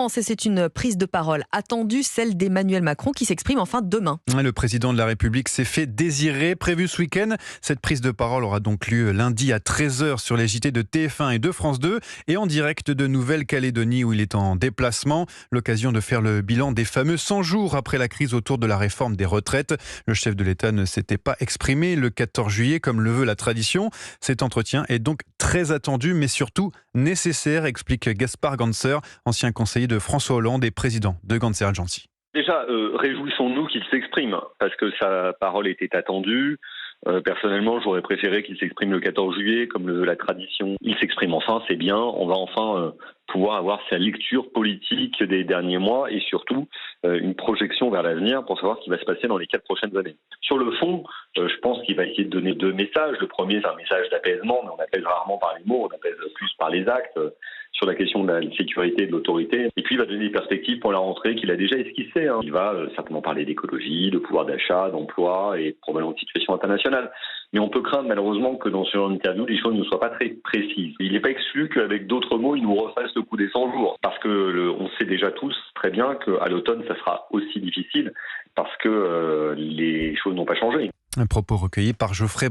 Et c'est une prise de parole attendue, celle d'Emmanuel Macron qui s'exprime enfin demain. Le président de la République s'est fait désirer, prévu ce week-end. Cette prise de parole aura donc lieu lundi à 13h sur les JT de TF1 et de France 2 et en direct de Nouvelle-Calédonie où il est en déplacement. L'occasion de faire le bilan des fameux 100 jours après la crise autour de la réforme des retraites. Le chef de l'État ne s'était pas exprimé le 14 juillet comme le veut la tradition. Cet entretien est donc très attendu mais surtout nécessaire, explique Gaspard Ganser, ancien conseiller de François Hollande et président de Ganser Agency. Déjà, réjouissons-nous qu'il s'exprime, parce que sa parole était attendue. Personnellement, j'aurais préféré qu'il s'exprime le 14 juillet, comme le veut la tradition. Il s'exprime enfin, c'est bien. On va enfin pouvoir avoir sa lecture politique des derniers mois et surtout une projection vers l'avenir pour savoir ce qui va se passer dans les 4 prochaines années. Sur le fond, je pense qu'il va essayer de donner 2 messages. Le premier, c'est un message d'apaisement, mais on apaise rarement par les mots, on apaise plus par les actes. Sur la question de la sécurité et de l'autorité. Et puis, il va donner des perspectives pour la rentrée qu'il a déjà esquissées. Il va certainement parler d'écologie, de pouvoir d'achat, d'emploi et probablement de situation internationale. Mais on peut craindre malheureusement que dans ce genre d'interview, les choses ne soient pas très précises. Il n'est pas exclu qu'avec d'autres mots, il nous refasse le coup des 100 jours. Parce que on sait déjà tous très bien qu'à l'automne, ça sera aussi difficile parce que les choses n'ont pas changé. Un propos recueilli par Geoffrey